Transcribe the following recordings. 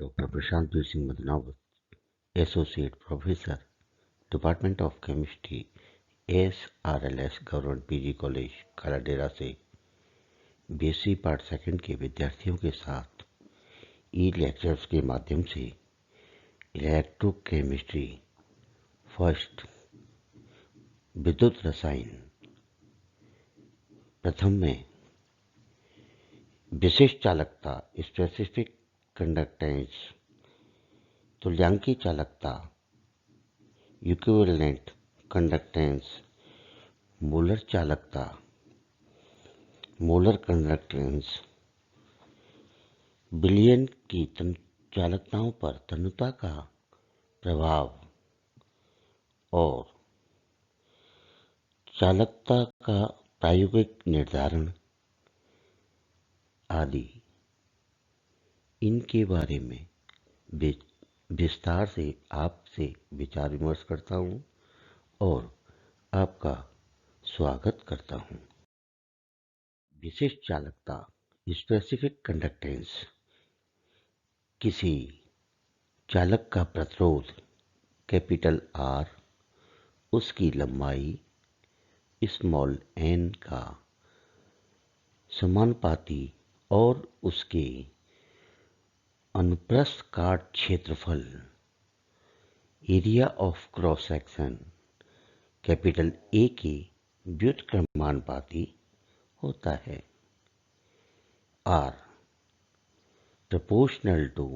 Dr. Prashant Veer Singh Madnawat, Associate Professor, Department of Chemistry, SRLS government PG college Kaladera से BSc part second के विद्यार्थियों के साथ ई lectures के माध्यम से इलेक्ट्रोकेमिस्ट्री फर्स्ट विद्युत रसायन प्रथम में विशिष्ट चालकता स्पेसिफिक कंडक्टेंस, तुल्यांकी चालकता इक्विवेलेंट कंडक्टेंस, मोलर चालकता मोलर कंडक्टेंस, विलयन की चालकताओं पर तन्यता का प्रभाव और चालकता का प्रायोगिक निर्धारण आदि इनके बारे में विस्तार से आपसे विचार विमर्श करता हूँ और आपका स्वागत करता हूँ। विशिष्ट चालकता स्पेसिफिक कंडक्टेंस किसी चालक का प्रतिरोध कैपिटल R, उसकी लंबाई स्मॉल n का समानुपाती और उसके अनुप्रस्थ काट क्षेत्रफल area of cross section capital A के व्युत्क्रमानुपाती होता है। R proportional to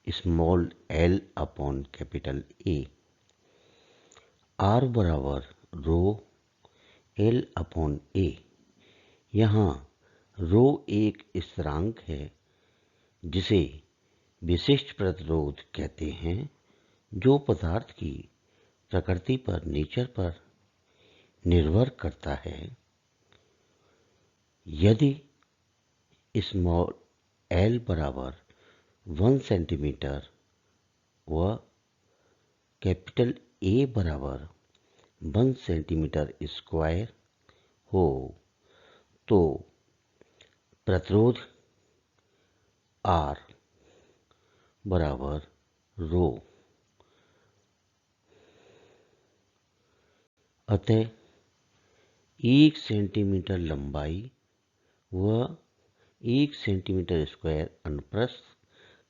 small l upon capital A। R बराबर रो L अपॉन A। यहाँ रो एक स्थिरांक है जिसे विशिष्ट प्रतिरोध कहते हैं, जो पदार्थ की प्रकृति पर नेचर पर निर्भर करता है। यदि स्मॉल l बराबर 1 सेंटीमीटर व कैपिटल A बराबर 1 सेंटीमीटर स्क्वायर हो तो प्रतिरोध R बराबर रो। अतः 1 सेंटीमीटर लंबाई व 1 सेंटीमीटर स्क्वायर अनुप्रस्थ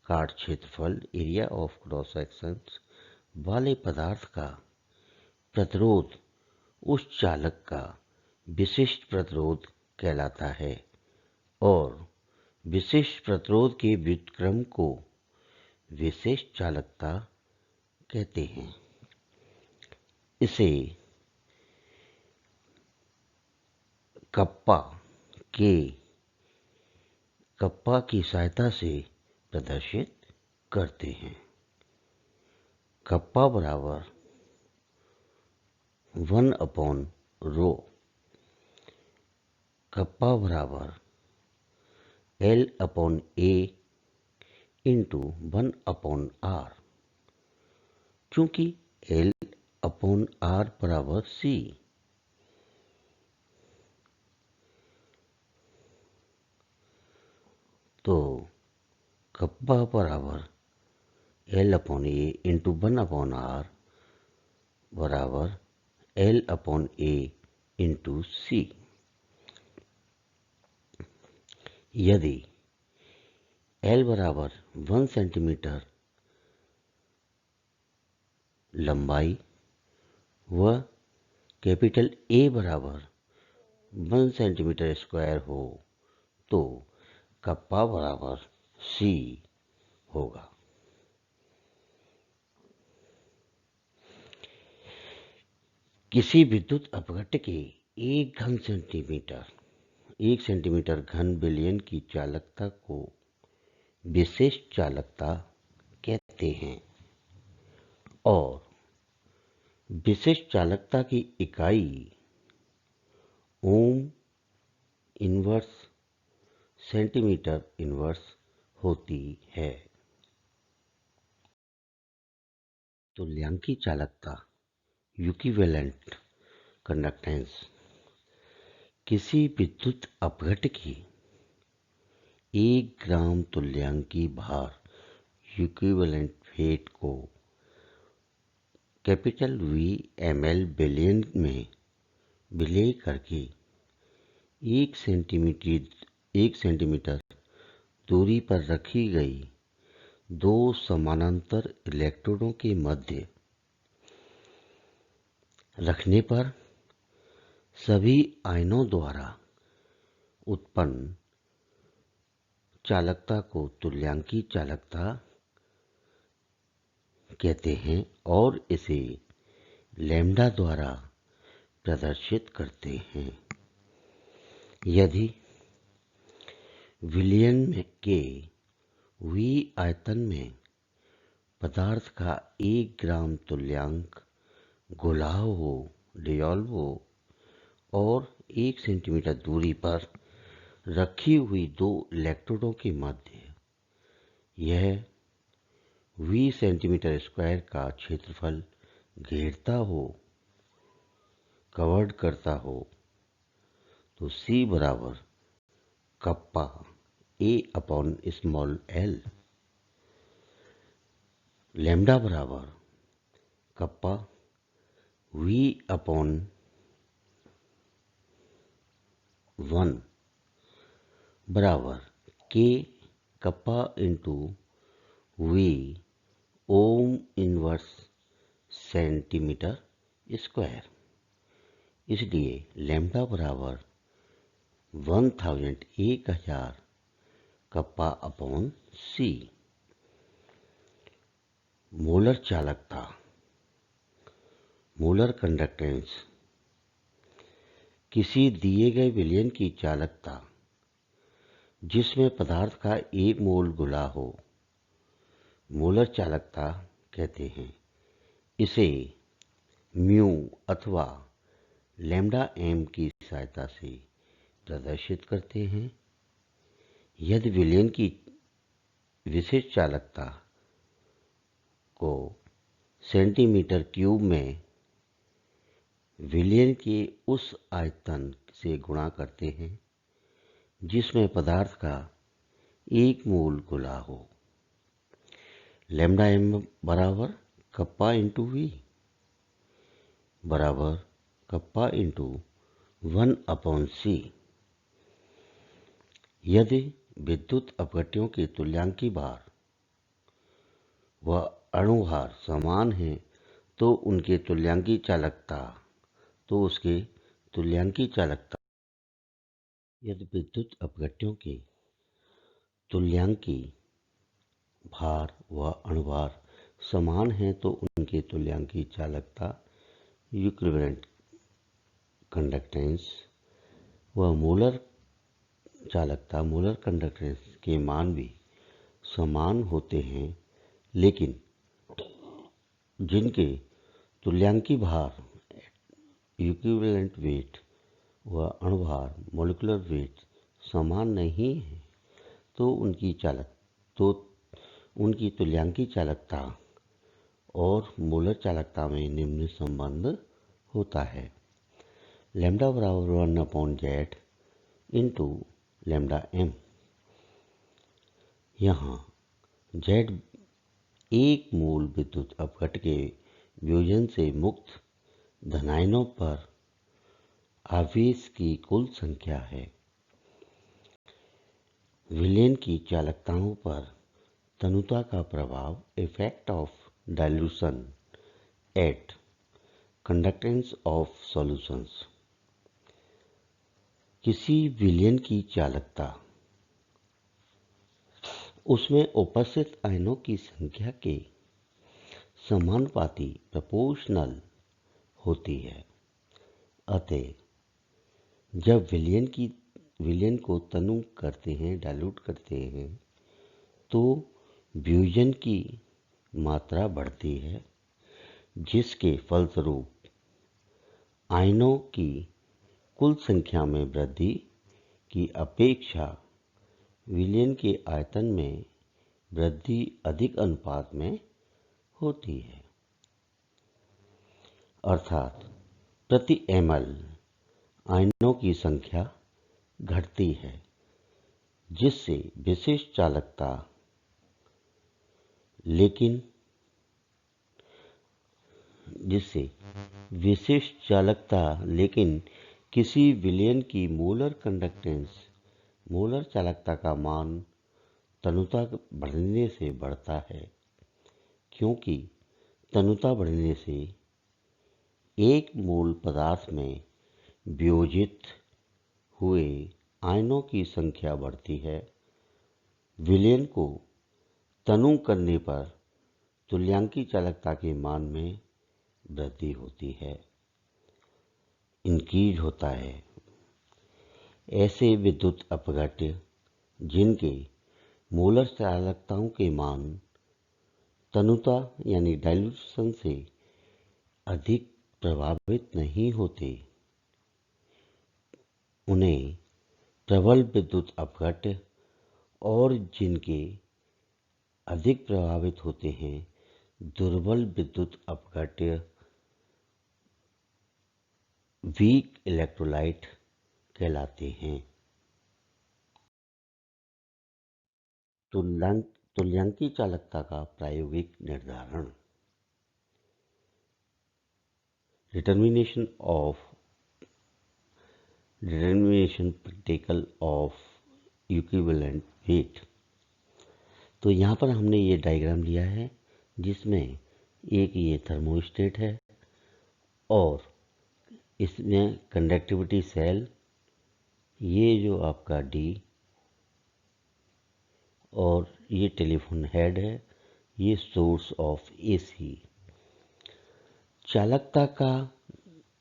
काट क्षेत्रफल एरिया ऑफ क्रॉस सेक्शन वाले पदार्थ का प्रतिरोध उस चालक का विशिष्ट प्रतिरोध कहलाता है और विशिष्ट प्रतिरोध के व्युत्क्रम को विशिष्ट चालकता कहते हैं। इसे कप्पा की सहायता से प्रदर्शित करते हैं। कप्पा बराबर 1 अपॉन रो। कप्पा बराबर L upon A into 1 upon R। चूंकि L अपॉन R बराबर C, तो कप्पा बराबर L upon A into 1 upon R बराबर L upon A into C। यदि L बराबर 1 सेंटीमीटर लंबाई व कैपिटल A बराबर 1 सेंटीमीटर स्क्वायर हो तो कप्पा बराबर C होगा। किसी विद्युत अपघट्य के 1 सेंटीमीटर घन विलयन की चालकता को विशिष्ट चालकता कहते हैं और विशिष्ट चालकता की इकाई ओम इनवर्स सेंटीमीटर इनवर्स होती है। तुल्यांकी चालकता इक्विवेलेंट कंडक्टेंस किसी विद्युत अपघट्य की 1 ग्राम तुल्यांकी भार इक्विवेलेंट वेट को कैपिटल V ml बिलियन में विलय करके 1 सेंटीमीटर दूरी पर रखी गई दो समानांतर इलेक्ट्रोडों के मध्य रखने पर सभी आयनों द्वारा उत्पन्न चालकता को तुल्यांकी चालकता कहते हैं और इसे लैम्ब्डा द्वारा प्रदर्शित करते हैं। यदि विलयन के V आयतन में पदार्थ का 1 ग्राम तुल्यांक घुलाव डिसॉल्व हो और 1 सेंटीमीटर दूरी पर रखी हुई दो इलेक्ट्रोडों के मध्य यह 20 सेंटीमीटर स्क्वायर का क्षेत्रफल घेरता हो, कवर्ड करता हो, तो C बराबर कप्पा A/l, लैम्ब्डा बराबर कप्पा V/1 बराबर K kappa into V ohm inverse centimetre square. इसलिए लैम्ब्डा बराबर 1000 कप्पा अपॉन C। मोलर चालकता, मोलर कंडक्टेंस, किसी दिए गए विलयन की चालकता जिसमें पदार्थ का 1 मोल घुला हो मोलर चालकता कहते हैं। इसे म्यू अथवा लैम्ब्डा m की सहायता से प्रदर्शित करते हैं। यदि विलयन की विशिष्ट चालकता को सेंटीमीटर क्यूब में विलयन के उस आयतन से गुणा करते हैं जिसमें पदार्थ का 1 मोल घुला हो, लैम्ब्डा m बराबर कप्पा इंटू V बराबर कप्पा इंटू 1/C। यदि विद्युत अपघट्यों के तुल्यांकी भार व अणुभार समान हैं तो उसके तुल्यांकी चालकता यदि विद्युत अपघट्यों के तुल्यांकी भार व अणुभार समान हैं तो उनके तुल्यांकी चालकता इक्विवेलेंट कंडक्टेंस व मोलर चालकता मोलर कंडक्टेंस के मान भी समान होते हैं, लेकिन जिनके तुल्यांकी भार इक्विवेलेंट वेट व अणुभार मॉलिक्यूलर वेट समान नहीं है तो उनकी तुल्यांकी चालकता और मोलर चालकता में निम्न संबंध होता है। लैम्ब्डा बराबर 1/Z इंटू लैम्ब्डा m। यहाँ Z 1 मोल विद्युत अपघट्य के वियोजन से मुक्त धनायनों पर आवेश की कुल संख्या है। विलयन की चालकताओं पर तनुता का प्रभाव effect of dilution at conductance of solutions. किसी विलयन की चालकता उसमें उपस्थित आयनों की संख्या के समानुपाती प्रोपोर्शनल होती है। अतः जब विलयन को तनु करते हैं, डाइल्यूट करते हैं, तो वियोजन की मात्रा बढ़ती है, जिसके फलस्वरूप आयनों की कुल संख्या में वृद्धि की अपेक्षा विलयन के आयतन में वृद्धि अधिक अनुपात में होती है। अर्थात प्रति ml आयनों की संख्या घटती है, जिससे विशिष्ट चालकता लेकिन जिससे विशिष्ट चालकता, लेकिन किसी विलयन की मोलर कंडक्टेंस, मोलर चालकता का मान तनुता बढ़ने से बढ़ता है, क्योंकि तनुता बढ़ने से एक मोल पदार्थ में वियोजित हुए आयनों की संख्या बढ़ती है। विलयन को तनु करने पर तुल्यांकी चालकता के मान में वृद्धि होती है, इंक्रीज होता है। ऐसे विद्युत अपघट्य जिनके मोलर चालकताओं के मान तनुता यानी डाइल्यूशन से अधिक प्रभावित नहीं होते, उन्हें प्रबल विद्युत अपघट्य, और जिनके अधिक प्रभावित होते हैं दुर्बल विद्युत अपघट्य, वीक इलेक्ट्रोलाइट कहलाते हैं। तुल्यांकी चालकता का प्रायोगिक निर्धारण। Determination practical of equivalent weight. तो यहाँ पर हमने ये डायग्राम लिया है जिसमें एक ये थर्मोस्टेट है और इसमें कंडक्टिविटी सेल, ये जो आपका डी, और ये टेलीफोन हेड है, ये सोर्स ऑफ एसी। चालकता का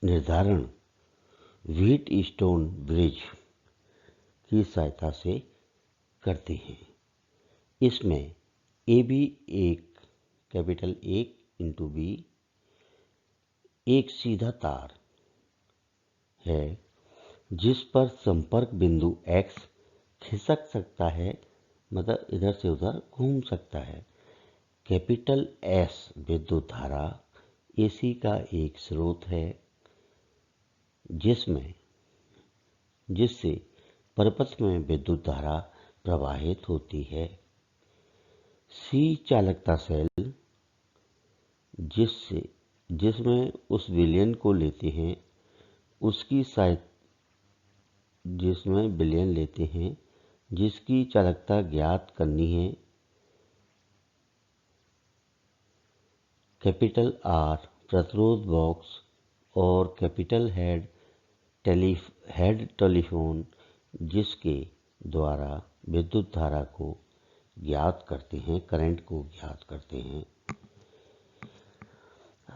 निर्धारण व्हीट स्टोन ब्रिज की सहायता से करते हैं। इसमें ए बी एक कैपिटल एक इंटू बी एक सीधा तार है जिस पर संपर्क बिंदु एक्स खिसक सकता है, मतलब इधर से उधर घूम सकता है। कैपिटल एस विद्युत धारा एसी का एक स्रोत है जिससे परिपथ में विद्युत धारा प्रवाहित होती है। सी चालकता सेल जिसमें उस विलयन को लेते हैं, जिसमें विलयन लेते हैं जिसकी चालकता ज्ञात करनी है। कैपिटल आर प्रतिरोध बॉक्स और कैपिटल हेड टेलीफोन जिसके द्वारा विद्युत धारा को ज्ञात करते हैं, करंट को ज्ञात करते हैं।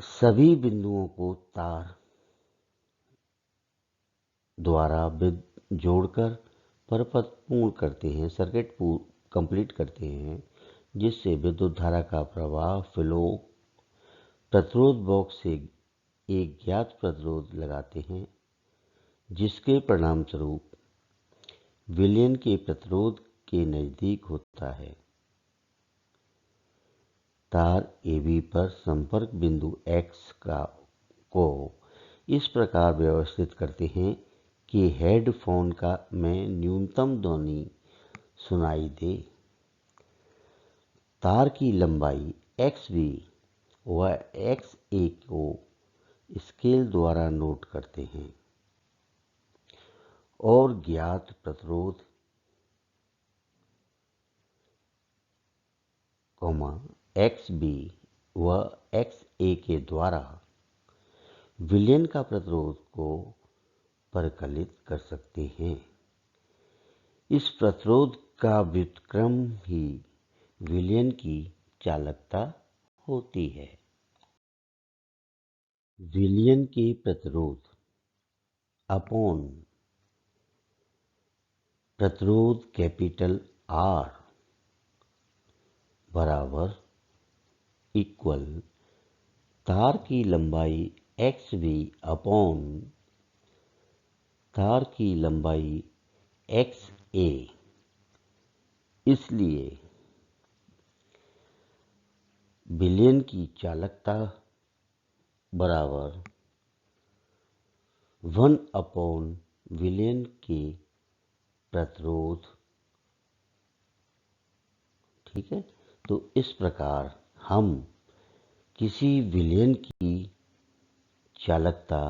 सभी बिंदुओं को तार द्वारा जोड़कर परिपथ पूर्ण करते हैं, सर्किट कंप्लीट करते हैं, जिससे विद्युत धारा का प्रवाह फ्लो प्रतिरोध बॉक्स से एक ज्ञात प्रतिरोध लगाते हैं, जिसके परिणाम स्वरूप विलयन के प्रतिरोध के नजदीक होता है। तार AB पर संपर्क बिंदु X को इस प्रकार व्यवस्थित करते हैं कि हेडफोन में न्यूनतम ध्वनि सुनाई दे। तार की लंबाई XB व XA को स्केल द्वारा नोट करते हैं और ज्ञात प्रतिरोध, XB व XA के द्वारा विलयन का प्रतिरोध को परिकलित कर सकते हैं। इस प्रतिरोध का व्युत्क्रम ही विलयन की चालकता होती है। विलयन के प्रतिरोध अपॉन प्रतिरोध कैपिटल R बराबर इक्वल तार की लंबाई XB अपॉन तार की लंबाई XA। इसलिए विलयन की चालकता बराबर 1 अपॉन विलयन के प्रतिरोध। ठीक है, तो इस प्रकार हम किसी विलेन की चालकता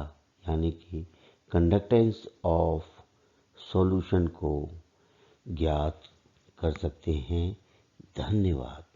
यानी कि कंडक्टेंस ऑफ सॉल्यूशन को ज्ञात कर सकते हैं। धन्यवाद।